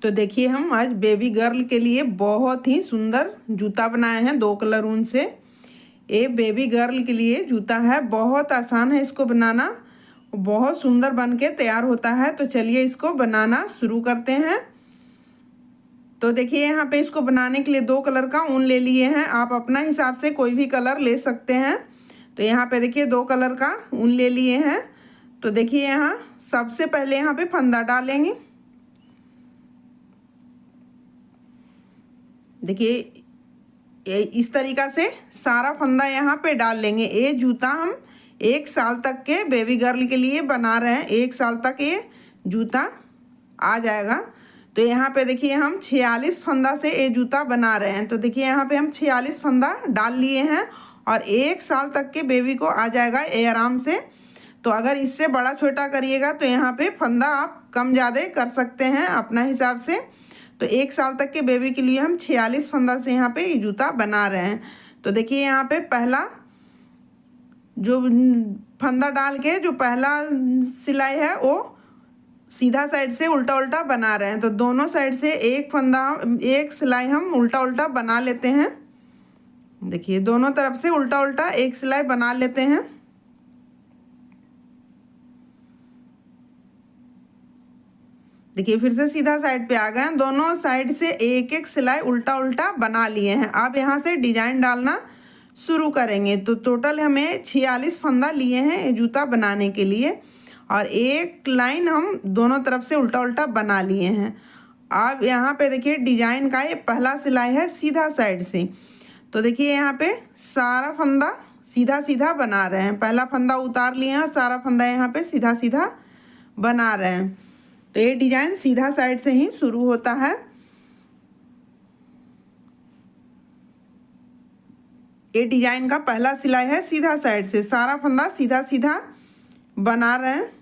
तो देखिए हम आज बेबी गर्ल के लिए बहुत ही सुंदर जूता बनाए हैं 2 कलर ऊन से। ये बेबी गर्ल के लिए जूता है, बहुत आसान है इसको बनाना, बहुत सुंदर बन के तैयार होता है। तो चलिए इसको बनाना शुरू करते हैं। तो देखिए यहाँ पे इसको बनाने के लिए 2 कलर का ऊन ले लिए हैं। आप अपना हिसाब से कोई भी कलर ले सकते हैं। तो यहाँ पे देखिए 2 कलर का ऊन ले लिए हैं। तो देखिए यहाँ सबसे पहले यहाँ पे फंदा डालेंगे। देखिए इस तरीक़ा से सारा फंदा यहाँ पे डाल लेंगे। ये जूता हम 1 साल तक के बेबी गर्ल के लिए बना रहे हैं। 1 साल तक ये जूता आ जाएगा। तो यहाँ पे देखिए हम 46 फंदा से ये जूता बना रहे हैं। तो देखिए यहाँ पे हम 46 फंदा डाल लिए हैं और 1 साल तक के बेबी को आ जाएगा ये आराम से। तो अगर इससे बड़ा छोटा करिएगा तो यहाँ पे फंदा आप कम ज़्यादा कर सकते हैं अपना हिसाब से। तो 1 साल तक के बेबी के लिए हम 46 फंदा से यहाँ पे ये जूता बना रहे हैं। तो देखिए यहाँ पे पहला जो फंदा डाल के जो पहला सिलाई है वो सीधा साइड से उल्टा उल्टा बना रहे हैं। तो दोनों साइड से एक सिलाई हम उल्टा उल्टा बना लेते हैं। देखिए दोनों तरफ से उल्टा उल्टा एक सिलाई बना लेते हैं। देखिए फिर से सीधा साइड पे आ गए। दोनों साइड से एक एक सिलाई उल्टा उल्टा बना लिए हैं। अब यहाँ से डिजाइन डालना शुरू करेंगे। तो टोटल हमें 46 फंदा लिए हैं ये जूता बनाने के लिए और एक लाइन हम दोनों तरफ से उल्टा उल्टा बना लिए हैं। अब यहाँ पे देखिए डिजाइन का ये पहला सिलाई है सीधा साइड से। तो देखिए यहाँ पे सारा फंदा सीधा सीधा बना रहे हैं। पहला फंदा उतार लिए हैं और सारा फंदा यहाँ पे सीधा सीधा बना रहे हैं। तो ये डिजाइन सीधा साइड से ही शुरू होता है। ये डिजाइन का पहला सिलाई है सीधा साइड से, सारा फंदा सीधा सीधा बना रहे हैं।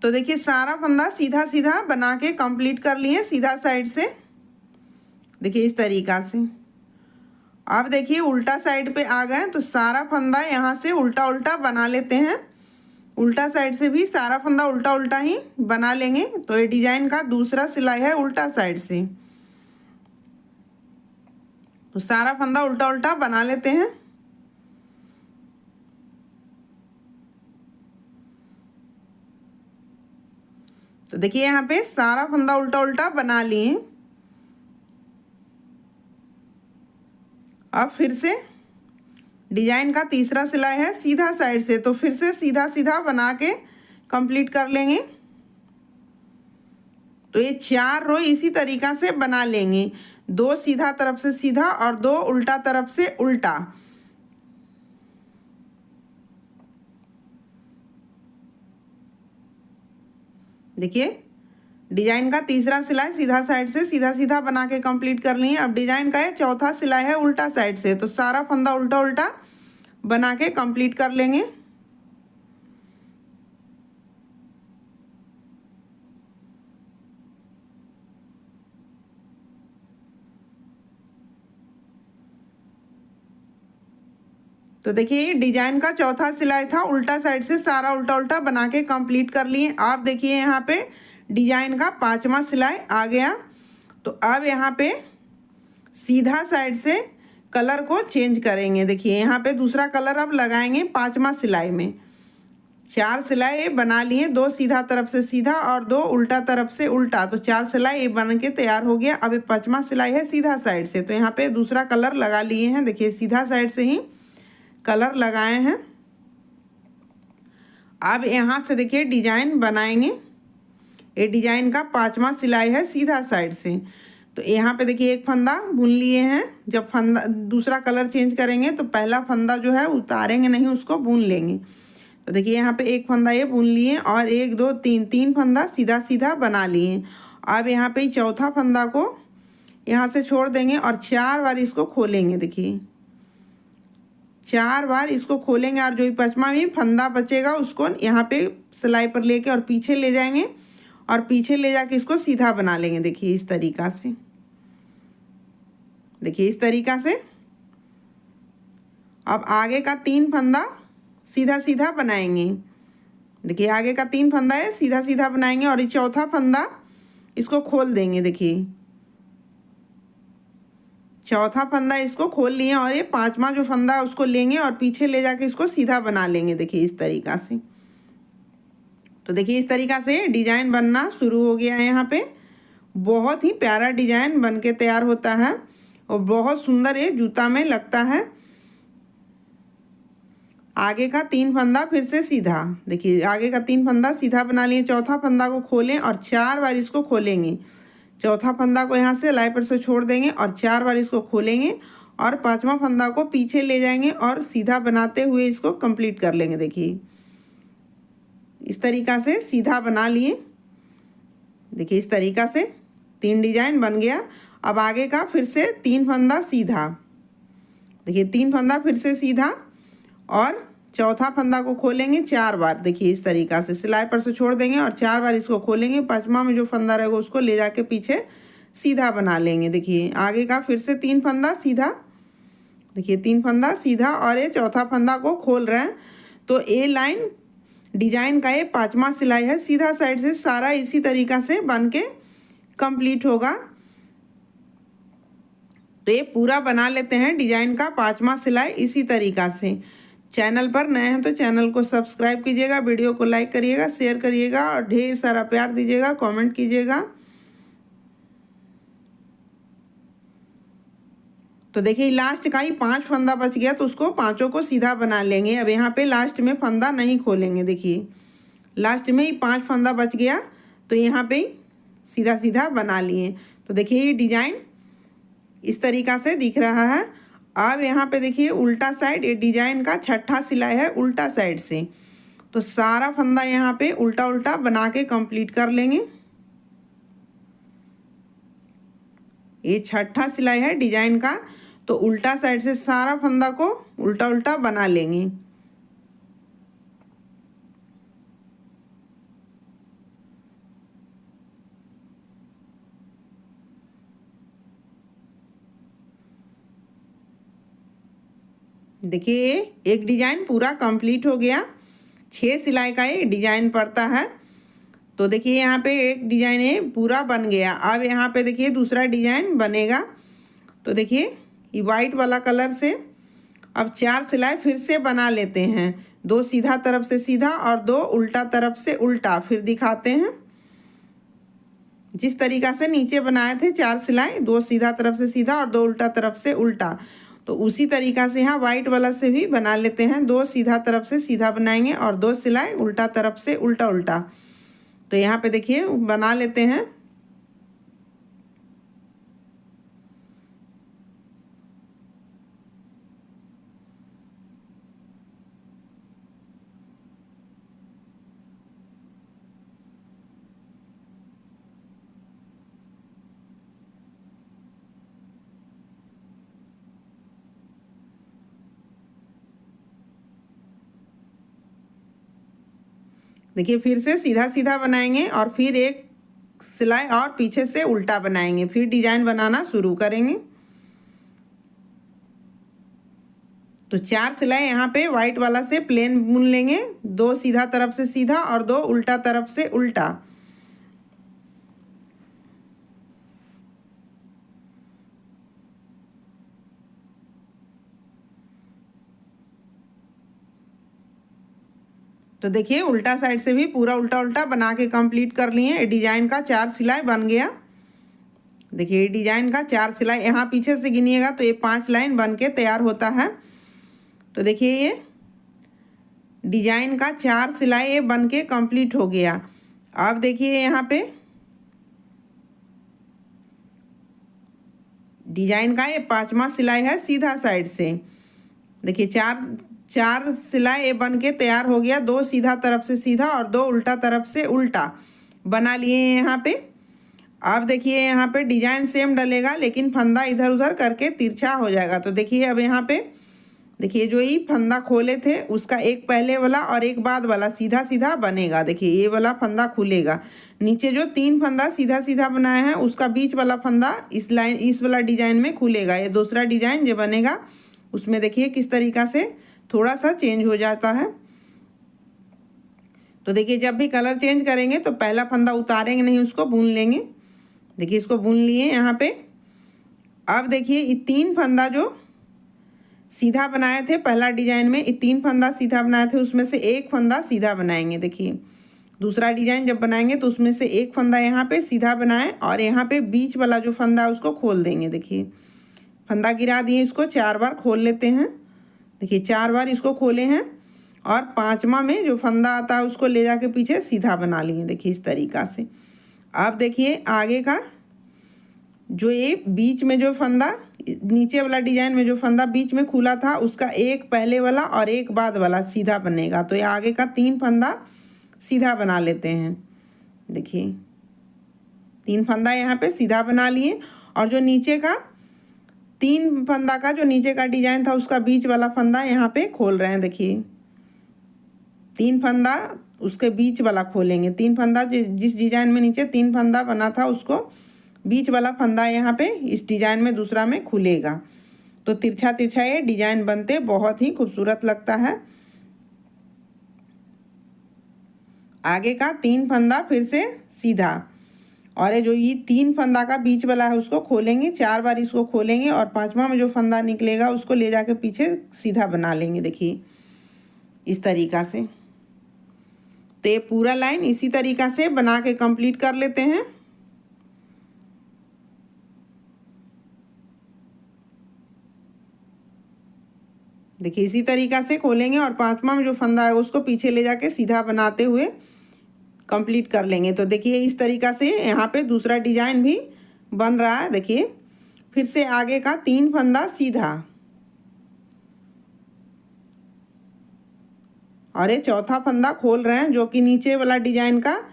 तो देखिए सारा फंदा सीधा सीधा बना के कंप्लीट कर लिए सीधा साइड से। देखिए इस तरीक़ा से। अब देखिए उल्टा साइड पे आ गए तो सारा फंदा यहाँ से उल्टा उल्टा बना लेते हैं। उल्टा साइड से भी सारा फंदा उल्टा उल्टा ही बना लेंगे। तो ये डिजाइन का दूसरा सिलाई है उल्टा साइड से। तो सारा फंदा उल्टा उल्टा बना लेते हैं। तो देखिए यहाँ पे सारा फंदा उल्टा उल्टा बना लिए। अब फिर से डिजाइन का तीसरा सिलाई है सीधा साइड से। तो फिर से सीधा सीधा बना के कंप्लीट कर लेंगे। तो ये 4 रो इसी तरीक़ा से बना लेंगे। 2 सीधा तरफ से सीधा और 2 उल्टा तरफ से उल्टा। देखिए डिजाइन का तीसरा सिलाई सीधा साइड से सीधा सीधा बना के कंप्लीट कर लिए। अब डिजाइन का ये चौथा सिलाई है उल्टा साइड से। तो सारा फंदा उल्टा उल्टा बना के कंप्लीट कर लेंगे। तो देखिए ये डिजाइन का चौथा सिलाई था उल्टा साइड से, सारा उल्टा उल्टा बना के कंप्लीट कर लिए। आप देखिए यहाँ पे डिजाइन का 5वां सिलाई आ गया। तो अब यहाँ पे सीधा साइड से कलर को चेंज करेंगे। देखिए यहाँ पे दूसरा कलर अब लगाएंगे 5वां सिलाई में। 4 सिलाई बना लिए, 2 सीधा तरफ से सीधा और 2 उल्टा तरफ से उल्टा। तो 4 सिलाई बन के तैयार हो गया। अब 5वां सिलाई है सीधा साइड से। तो यहाँ पे दूसरा कलर लगा लिए हैं। देखिए सीधा साइड से ही कलर लगाए हैं। अब यहाँ से देखिए डिजाइन बनाएंगे। ये डिजाइन का 5वां सिलाई है सीधा साइड से। तो यहाँ पे देखिए एक फंदा बुन लिए हैं। जब फंदा दूसरा कलर चेंज करेंगे तो पहला फंदा जो है उतारेंगे नहीं, उसको बुन लेंगे। तो देखिए यहाँ पे एक फंदा ये बुन लिए और 1 2 3 फंदा सीधा सीधा बना लिए। अब यहाँ पे चौथा फंदा को यहाँ से छोड़ देंगे और 4 बार इसको खोलेंगे। देखिए 4 बार इसको खोलेंगे और जो 5वां भी फंदा बचेगा उसको यहाँ पे सिलाई पर लेके और पीछे ले जाएंगे और पीछे ले जाके इसको सीधा बना लेंगे। देखिए इस तरीक़ा से। देखिए इस तरीक़ा से। अब आगे का 3 फंदा सीधा सीधा बनाएंगे। देखिए आगे का 3 फंदा है, सीधा सीधा बनाएंगे और ये चौथा फंदा इसको खोल देंगे। देखिए चौथा फंदा इसको खोल लिए और ये 5वां जो फंदा है उसको लेंगे और पीछे ले जाके इसको सीधा बना लेंगे। देखिए इस तरीक़ा से। तो देखिए इस तरीक़ा से डिजाइन बनना शुरू हो गया है। यहाँ पे बहुत ही प्यारा डिजाइन बन के तैयार होता है और बहुत सुंदर ये जूता में लगता है। आगे का 3 फंदा फिर से सीधा, देखिए आगे का 3 फंदा सीधा बना लिए, चौथा फंदा को खोलें और 4 बार इसको खोलेंगे। चौथा फंदा को यहाँ से लाई पर से छोड़ देंगे और 4 बार इसको खोलेंगे और 5वां फंदा को पीछे ले जाएंगे और सीधा बनाते हुए इसको कंप्लीट कर लेंगे। देखिए इस तरीक़ा से सीधा बना लिए। देखिए इस तरीक़ा से 3 डिजाइन बन गया। अब आगे का फिर से 3 फंदा सीधा, देखिए 3 फंदा फिर से सीधा और चौथा फंदा को खोलेंगे 4 बार। देखिए इस तरीक़ा से सिलाई पर से छोड़ देंगे और 4 बार इसको खोलेंगे। 5वां में जो फंदा रहेगा उसको ले जाके पीछे सीधा बना लेंगे। देखिए आगे का फिर से 3 फंदा सीधा, देखिए 3 फंदा सीधा और ये चौथा फंदा को खोल रहे हैं। तो ए लाइन डिजाइन का ये 5वां सिलाई है। सीधा साइड से सारा इसी तरीक़ा से बन के कंप्लीट होगा। तो ये पूरा बना लेते हैं डिजाइन का 5वां सिलाई इसी तरीक़ा से। चैनल पर नए हैं तो चैनल को सब्सक्राइब कीजिएगा, वीडियो को लाइक करिएगा, शेयर करिएगा और ढेर सारा प्यार दीजिएगा, कमेंट कीजिएगा। तो देखिए लास्ट का ही 5 फंदा बच गया तो उसको 5 को सीधा बना लेंगे। अब यहाँ पे लास्ट में फंदा नहीं खोलेंगे। देखिए लास्ट में ही 5 फंदा बच गया तो यहाँ पे सीधा सीधा बना लिए। तो देखिए ये डिजाइन इस तरीक़ा से दिख रहा है। अब यहाँ पे देखिए उल्टा साइड, ये डिजाइन का 6ठा सिलाई है उल्टा साइड से। तो सारा फंदा यहाँ पे उल्टा उल्टा बना के कंप्लीट कर लेंगे। ये 6ठा सिलाई है डिजाइन का, तो उल्टा साइड से सारा फंदा को उल्टा उल्टा बना लेंगे। देखिए एक डिजाइन पूरा कंप्लीट हो गया। 6 सिलाई का ये डिजाइन पड़ता है। तो देखिए यहाँ पे एक डिजाइन ये पूरा बन गया। अब यहाँ पे देखिए दूसरा डिजाइन बनेगा। तो देखिए ये वाइट वाला कलर से अब 4 सिलाई फिर से बना लेते हैं। 2 सीधा तरफ से सीधा और 2 उल्टा तरफ से उल्टा। फिर दिखाते हैं जिस तरीक़ा से नीचे बनाए थे 4 सिलाई, 2 सीधा तरफ से सीधा और 2 उल्टा तरफ से उल्टा, तो उसी तरीक़ा से यहाँ वाइट वाला से भी बना लेते हैं। 2 सीधा तरफ से सीधा बनाएंगे और 2 सिलाई उल्टा तरफ से उल्टा उल्टा। तो यहाँ पे देखिए बना लेते हैं। देखिए फिर से सीधा सीधा बनाएंगे और फिर एक सिलाई और पीछे से उल्टा बनाएंगे, फिर डिजाइन बनाना शुरू करेंगे। तो 4 सिलाई यहाँ पे वाइट वाला से प्लेन बुन लेंगे। 2 सीधा तरफ से सीधा और 2 उल्टा तरफ से उल्टा। तो देखिए उल्टा साइड से भी पूरा उल्टा उल्टा बना के कंप्लीट कर लिए। डिजाइन का 4 सिलाई बन गया। देखिए डिजाइन का 4 सिलाई यहाँ पीछे से गिनिएगा तो ये 5 लाइन बन के तैयार होता है। तो देखिए ये डिजाइन का 4 सिलाई ये बन के कंप्लीट हो गया। अब देखिए यहाँ पे डिजाइन का ये 5वां सिलाई है सीधा साइड से। देखिए 4 सिलाई ये बन के तैयार हो गया। 2 सीधा तरफ से सीधा और 2 उल्टा तरफ से उल्टा बना लिए हैं यहाँ पे। अब देखिए यहाँ पे डिजाइन सेम डलेगा लेकिन फंदा इधर उधर करके तिरछा हो जाएगा। तो देखिए अब यहाँ पे देखिए जो ये फंदा खोले थे उसका एक पहले वाला और एक बाद वाला सीधा सीधा बनेगा। देखिए ये वाला फंदा खुलेगा। नीचे जो 3 फंदा सीधा सीधा बनाए हैं उसका बीच वाला फंदा इस वाला डिजाइन में खुलेगा। ये दूसरा डिजाइन जो बनेगा उसमें देखिए किस तरीक़ा से थोड़ा सा चेंज हो जाता है। तो देखिए जब भी कलर चेंज करेंगे तो पहला फंदा उतारेंगे नहीं, उसको बुन लेंगे। देखिए इसको बुन लिए यहाँ पे। अब देखिए ये 3 फंदा जो सीधा बनाए थे पहला डिजाइन में, ये 3 फंदा सीधा बनाए थे, उसमें से एक फंदा सीधा बनाएंगे। देखिए दूसरा डिजाइन जब बनाएंगे तो उसमें से एक फंदा यहाँ पे सीधा बनाएं और यहाँ पे बीच वाला जो फंदा है उसको खोल देंगे। देखिए फंदा गिरा दिए, इसको 4 बार खोल लेते हैं। देखिए 4 बार इसको खोले हैं और 5वां में जो फंदा आता है उसको ले जाके पीछे सीधा बना लिए। देखिए इस तरीक़ा से। अब देखिए आगे का जो ये बीच में जो फंदा, नीचे वाला डिजाइन में जो फंदा बीच में खुला था उसका एक पहले वाला और एक बाद वाला सीधा बनेगा। तो ये आगे का 3 फंदा सीधा बना लेते हैं। देखिए 3 फंदा यहाँ पे सीधा बना लिए और जो नीचे का 3 फंदा का जो नीचे का डिजाइन था उसका बीच वाला फंदा यहाँ पे खोल रहे हैं। देखिए 3 फंदा उसके बीच वाला खोलेंगे। 3 फंदा जिस डिजाइन में नीचे 3 फंदा बना था उसको बीच वाला फंदा यहाँ पे इस डिजाइन में दूसरा में खुलेगा। तो तिरछा तिरछा ये डिजाइन बनते बहुत ही खूबसूरत लगता है। आगे का 3 फंदा फिर से सीधा और ये जो ये 3 फंदा का बीच वाला है उसको खोलेंगे, 4 बार इसको खोलेंगे और 5वां में जो फंदा निकलेगा उसको ले जाके पीछे सीधा बना लेंगे। देखिए इस तरीक़ा से। तो ये पूरा लाइन इसी तरीक़ा से बना के कंप्लीट कर लेते हैं। देखिए इसी तरीक़ा से खोलेंगे और 5वां में जो फंदा है उसको पीछे ले जाके सीधा बनाते हुए कंप्लीट कर लेंगे। तो देखिए इस तरीक़ा से यहाँ पे दूसरा डिजाइन भी बन रहा है। देखिए फिर से आगे का 3 फंदा सीधा और ये चौथा फंदा खोल रहे हैं जो कि नीचे वाला डिजाइन का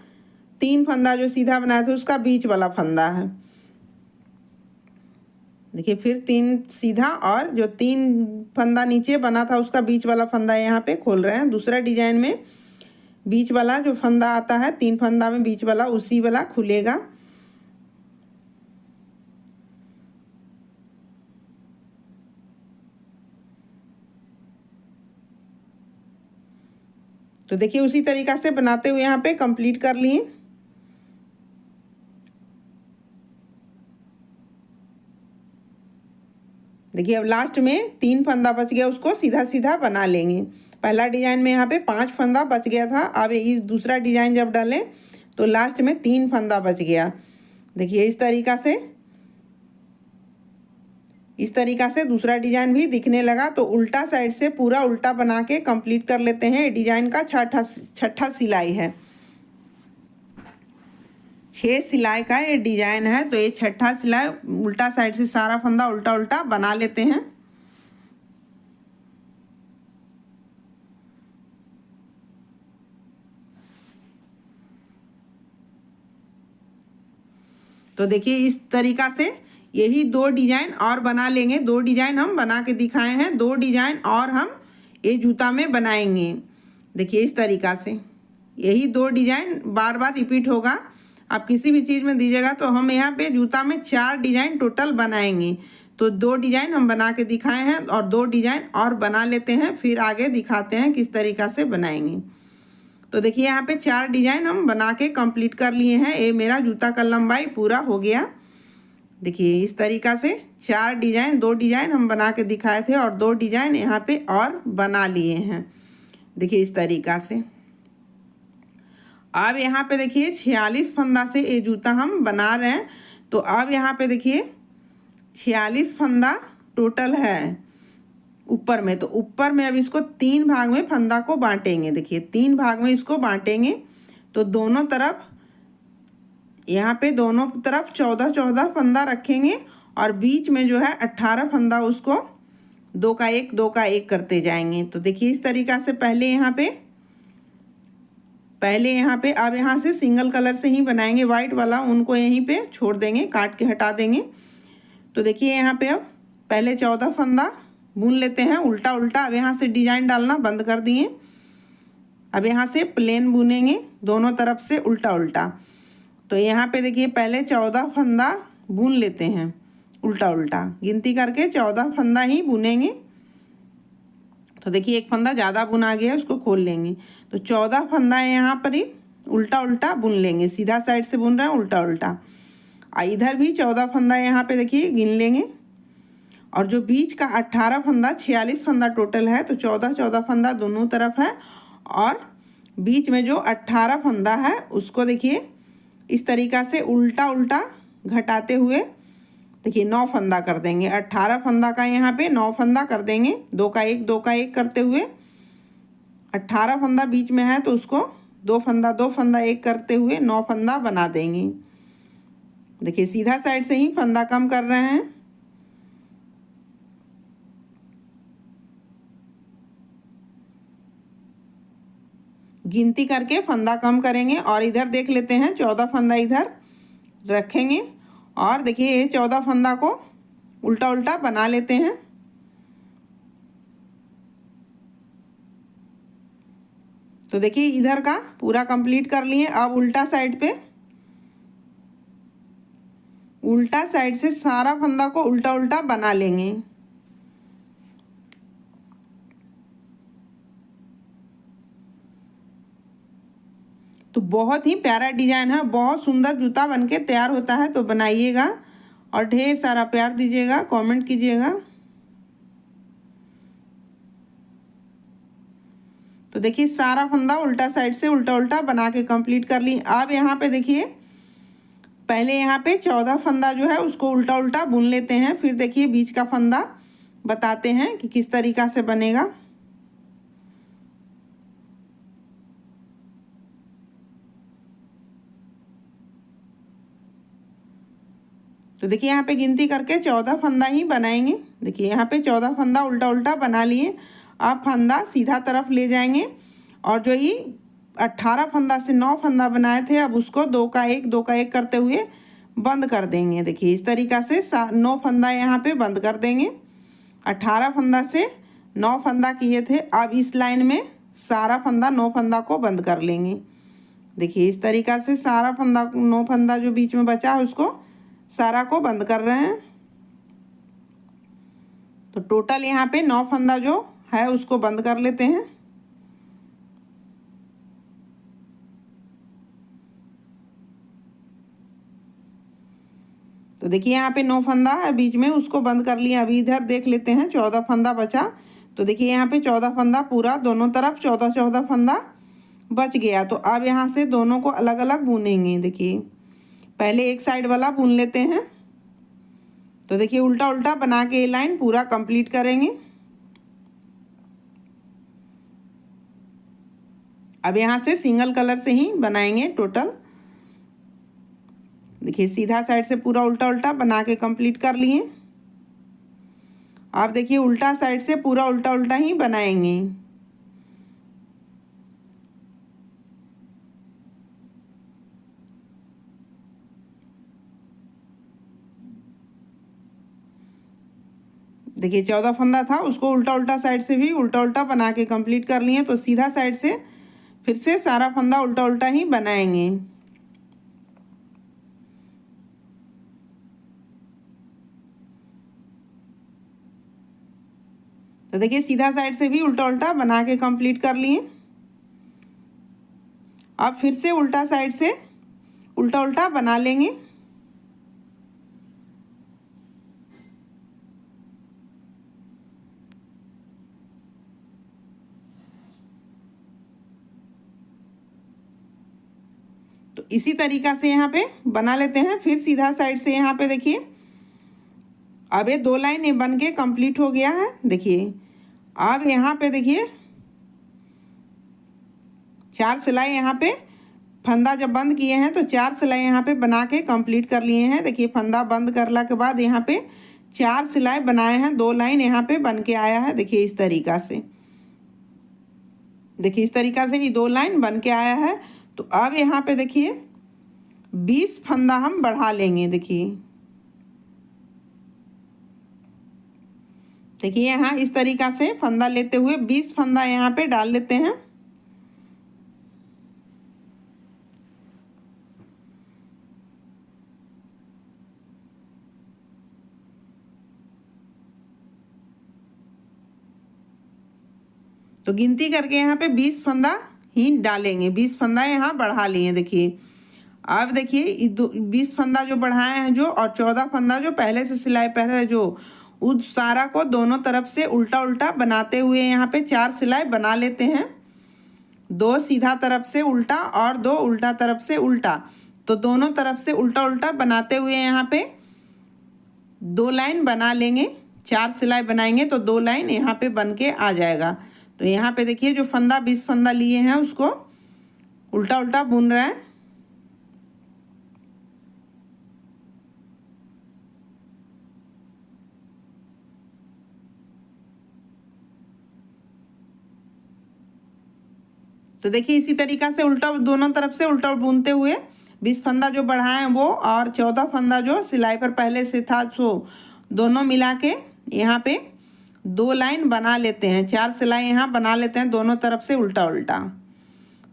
3 फंदा जो सीधा बनाया था उसका बीच वाला फंदा है। देखिए फिर 3 सीधा और जो 3 फंदा नीचे बना था उसका बीच वाला फंदा यहाँ पे खोल रहे हैं। दूसरा डिजाइन में बीच वाला जो फंदा आता है 3 फंदा में बीच वाला उसी वाला खुलेगा। तो देखिए उसी तरीक़ा से बनाते हुए यहाँ पे कंप्लीट कर लिए। देखिए अब लास्ट में 3 फंदा बच गया, उसको सीधा सीधा बना लेंगे। पहला डिजाइन में यहाँ पे 5 फंदा बच गया था। अब इस दूसरा डिजाइन जब डालें तो लास्ट में 3 फंदा बच गया। देखिए इस तरीक़ा से दूसरा डिजाइन भी दिखने लगा। तो उल्टा साइड से पूरा उल्टा बना के कंप्लीट कर लेते हैं। डिजाइन का छठा सिलाई है, 6 सिलाई का ये डिजाइन है। तो ये छठा सिलाई उल्टा साइड से सारा फंदा उल्टा उल्टा बना लेते हैं। तो देखिए इस तरीक़ा से यही 2 डिजाइन और बना लेंगे। 2 डिजाइन हम बना के दिखाए हैं, 2 डिजाइन और हम ये जूता में बनाएंगे। देखिए इस तरीक़ा से यही 2 डिजाइन बार बार रिपीट होगा। आप किसी भी चीज़ में दीजिएगा तो हम यहाँ पे जूता में 4 डिजाइन टोटल बनाएंगे। तो 2 डिजाइन हम बना के दिखाए हैं और 2 डिजाइन और बना लेते हैं, फिर आगे दिखाते हैं किस तरीक़ा से बनाएंगे। तो देखिए यहाँ पे 4 डिजाइन हम बना के कंप्लीट कर लिए हैं। ये मेरा जूता का लंबाई पूरा हो गया। देखिए इस तरीक़ा से 4 डिजाइन, 2 डिजाइन हम बना के दिखाए थे और 2 डिजाइन यहाँ पे और बना लिए हैं। देखिए इस तरीक़ा से। अब यहाँ पे देखिए 46 फंदा से ये जूता हम बना रहे हैं। तो अब यहाँ पे देखिए 46 फंदा टोटल है ऊपर में। तो ऊपर में अब इसको 3 भाग में फंदा को बांटेंगे। देखिए 3 भाग में इसको बांटेंगे। तो दोनों तरफ यहाँ पे दोनों तरफ 14 फंदा रखेंगे और बीच में जो है 18 फंदा उसको 2 का 1 2 का 1 करते जाएंगे। तो देखिए इस तरीक़ा से पहले यहाँ पे अब यहाँ से सिंगल कलर से ही बनाएंगे। वाइट वाला उनको यहीं पे छोड़ देंगे, काट के हटा देंगे। तो देखिए यहाँ पे अब पहले 14 फंदा बुन लेते हैं उल्टा उल्टा। अब यहाँ से डिजाइन डालना बंद कर दिए। अब यहाँ से प्लेन बुनेंगे दोनों तरफ से उल्टा उल्टा। तो यहाँ पे देखिए पहले 14 फंदा बुन लेते हैं उल्टा उल्टा, गिनती करके 14 फंदा ही बुनेंगे तो देखिए एक फंदा ज़्यादा बुना गया है, उसको खोल लेंगे। तो 14 फंदा है यहाँ पर ही उल्टा उल्टा बुन लेंगे। सीधा साइड से बुन रहे हैं, उल्टा उल्टा। इधर भी 14 फंदा यहाँ पे देखिए गिन लेंगे। और जो बीच का 18 फंदा, 46 फंदा टोटल है, तो 14 फंदा दोनों तरफ है। और बीच में जो 18 फंदा है उसको देखिए इस तरीक़ा से उल्टा उल्टा घटाते हुए देखिए 9 फंदा कर देंगे। 18 फंदा का यहाँ पे 9 फंदा कर देंगे, 2 का 1 2 का 1 करते हुए। 18 फंदा बीच में है तो उसको 2 फंदा 1 करते हुए 9 फंदा बना देंगे। देखिए सीधा साइड से ही फंदा कम कर रहे हैं। गिनती करके फंदा कम करेंगे। और इधर देख लेते हैं 14 फंदा इधर रखेंगे। और देखिए ये 14 फंदा को उल्टा उल्टा बना लेते हैं। तो देखिए इधर का पूरा कंप्लीट कर लिए। अब उल्टा साइड पे, उल्टा साइड से सारा फंदा को उल्टा उल्टा बना लेंगे। तो बहुत ही प्यारा डिजाइन है, बहुत सुंदर जूता बनके तैयार होता है। तो बनाइएगा और ढेर सारा प्यार दीजिएगा, कमेंट कीजिएगा। तो देखिए सारा फंदा उल्टा साइड से उल्टा उल्टा बना के कंप्लीट कर ली। अब यहाँ पे देखिए पहले यहाँ पे 14 फंदा जो है उसको उल्टा उल्टा बुन लेते हैं, फिर देखिए बीच का फंदा बताते हैं कि किस तरीक़ा से बनेगा। तो देखिए यहाँ पे गिनती करके 14 फंदा ही बनाएंगे। देखिए यहाँ पे 14 फंदा उल्टा उल्टा बना लिए। अब फंदा सीधा तरफ ले जाएंगे और जो ये 18 फंदा से 9 फंदा बनाए थे अब उसको 2 का 1 2 का 1 करते हुए बंद कर देंगे। देखिए इस तरीक़ा से 9 फंदा यहाँ पे बंद कर देंगे। 18 फंदा से 9 फंदा किए थे, अब इस लाइन में सारा फंदा 9 फंदा को बंद कर लेंगे। देखिए इस तरीक़ा से सारा फंदा 9 फंदा जो बीच में बचा है उसको सारा को बंद कर रहे हैं। तो टोटल यहाँ पे 9 फंदा जो है उसको बंद कर लेते हैं। तो देखिए यहाँ पे 9 फंदा है बीच में, उसको बंद कर लिया। अभी इधर देख लेते हैं 14 फंदा बचा। तो देखिए यहाँ पे 14 फंदा पूरा दोनों तरफ 14 फंदा बच गया। तो अब यहाँ से दोनों को अलग अलग बुनेंगे। देखिए पहले एक साइड वाला बुन लेते हैं। तो देखिए उल्टा उल्टा बना के ये लाइन पूरा कंप्लीट करेंगे। अब यहाँ से सिंगल कलर से ही बनाएंगे टोटल। देखिए सीधा साइड से पूरा उल्टा उल्टा बना के कंप्लीट कर लिए। आप देखिए उल्टा साइड से पूरा उल्टा उल्टा ही बनाएंगे। देखिए 14 फंदा था उसको उल्टा उल्टा साइड से भी उल्टा उल्टा बना के कंप्लीट कर लिए। तो सीधा साइड से फिर से सारा फंदा उल्टा उल्टा ही बनाएंगे। तो देखिए सीधा साइड से भी उल्टा उल्टा बना के कंप्लीट कर लिए। अब फिर से उल्टा साइड से उल्टा उल्टा बना लेंगे। तो इसी तरीक़ा से यहाँ पे बना लेते हैं। फिर सीधा साइड से यहाँ पे देखिए अब ये 2 लाइन ये बन के कंप्लीट हो गया है। देखिए अब यहाँ पे देखिए 4 सिलाई यहाँ पे फंदा जब बंद किए हैं तो 4 सिलाई यहाँ पे बना के कंप्लीट कर लिए हैं। देखिए फंदा बंद करने के बाद यहाँ पे 4 सिलाई बनाए हैं, 2 लाइन यहाँ पे बन के आया है। देखिए इस तरीक़ा से, देखिए इस तरीक़ा से ये 2 लाइन बन के आया है। तो अब यहाँ पे देखिए 20 फंदा हम बढ़ा लेंगे। देखिए यहाँ इस तरीक़ा से फंदा लेते हुए 20 फंदा यहाँ पे डाल लेते हैं। तो गिनती करके यहाँ पे 20 फंदा ही डालेंगे। 20 फंदा यहाँ बढ़ा लिए। देखिए अब देखिए 20 फंदा जो बढ़ाए हैं जो, और 14 फंदा जो पहले से सिलाई पहले जो, उस सारा को दोनों तरफ से उल्टा उल्टा बनाते हुए यहाँ पे 4 सिलाई बना लेते हैं। 2 सीधा तरफ से उल्टा और 2 उल्टा तरफ से उल्टा। तो दोनों तरफ से उल्टा उल्टा बनाते हुए यहाँ पे 2 लाइन बना लेंगे। 4 सिलाई बनाएंगे तो 2 लाइन यहाँ पे बन के आ जाएगा। तो यहाँ पे देखिए जो फंदा 20 फंदा लिए हैं उसको उल्टा उल्टा बुन रहे हैं। तो देखिए इसी तरीक़ा से उल्टा दोनों तरफ से उल्टा बुनते हुए 20 फंदा जो बढ़ाए हैं वो और 14 फंदा जो सिलाई पर पहले से था सो दोनों मिला के यहाँ पे 2 लाइन बना लेते हैं। 4 सिलाई यहाँ बना लेते हैं दोनों तरफ से उल्टा उल्टा।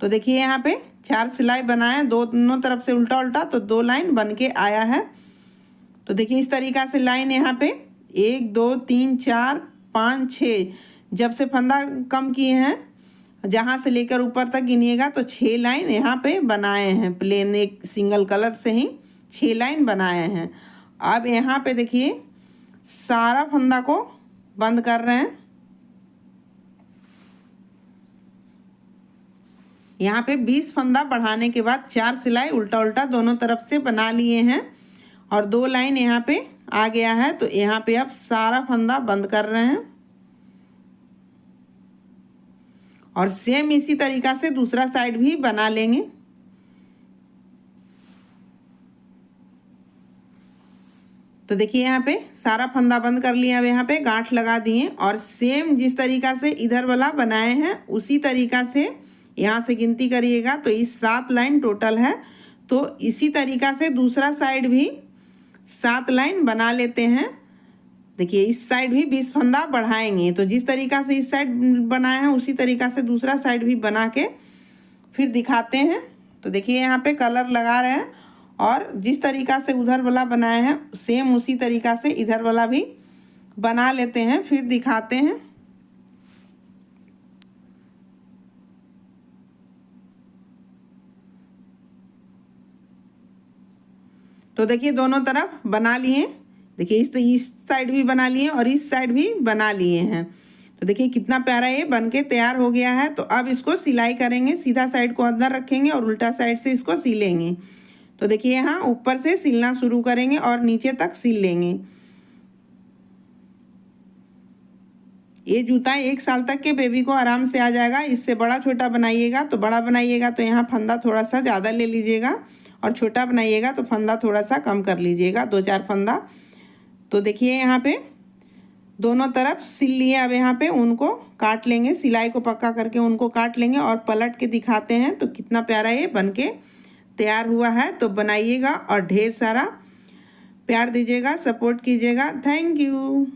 तो देखिए यहाँ पे 4 सिलाई बनाए दोनों तरफ से उल्टा उल्टा, तो 2 लाइन बन के आया है। तो देखिए इस तरीक़ा से लाइन यहाँ पे 1 2 3 4 5 6, जब से फंदा कम किए हैं जहाँ से लेकर ऊपर तक गिनिएगा तो 6 लाइन यहाँ पे बनाए हैं। प्लेन एक सिंगल कलर से ही 6 लाइन बनाए हैं। अब यहाँ पे देखिए सारा फंदा को बंद कर रहे हैं। यहाँ पे 20 फंदा बढ़ाने के बाद 4 सिलाई उल्टा उल्टा दोनों तरफ से बना लिए हैं और 2 लाइन यहाँ पे आ गया है। तो यहाँ पे अब सारा फंदा बंद कर रहे हैं और सेम इसी तरीक़ा से दूसरा साइड भी बना लेंगे। तो देखिए यहाँ पे सारा फंदा बंद कर लिया। अब यहाँ पे गांठ लगा दिए और सेम जिस तरीक़ा से इधर वाला बनाए हैं उसी तरीक़ा से यहाँ से गिनती करिएगा तो इस 7 लाइन टोटल है। तो इसी तरीक़ा से दूसरा साइड भी 7 लाइन बना लेते हैं। देखिए इस साइड भी 20 फंदा बढ़ाएंगे। तो जिस तरीक़ा से इस साइड बनाए हैं उसी तरीक़ा से दूसरा साइड भी बना के फिर दिखाते हैं। तो देखिए यहाँ पे कलर लगा रहे हैं और जिस तरीक़ा से उधर वाला बनाए हैं सेम उसी तरीक़ा से इधर वाला भी बना लेते हैं, फिर दिखाते हैं। तो देखिए दोनों तरफ बना लिए। देखिए इस साइड भी बना लिए और इस साइड भी बना लिए हैं। तो देखिए कितना प्यारा ये बनके तैयार हो गया है। तो अब इसको सिलाई करेंगे। सीधा साइड को अंदर रखेंगे और उल्टा साइड से इसको सिलेंगे। तो देखिए यहाँ ऊपर से सिलना शुरू करेंगे और नीचे तक सिल लेंगे। ये जूता 1 साल तक के बेबी को आराम से आ जाएगा। इससे बड़ा छोटा बनाइएगा तो बड़ा बनाइएगा तो यहाँ फंदा थोड़ा सा ज़्यादा ले लीजिएगा और छोटा बनाइएगा तो फंदा थोड़ा सा कम कर लीजिएगा, 2-4 फंदा। तो देखिए यहाँ पे दोनों तरफ सिल लिए। अब यहाँ पे उनको काट लेंगे, सिलाई को पक्का करके उनको काट लेंगे और पलट के दिखाते हैं। तो कितना प्यारा ये बनके तैयार हुआ है। तो बनाइएगा और ढेर सारा प्यार दीजिएगा, सपोर्ट कीजिएगा। Thank you.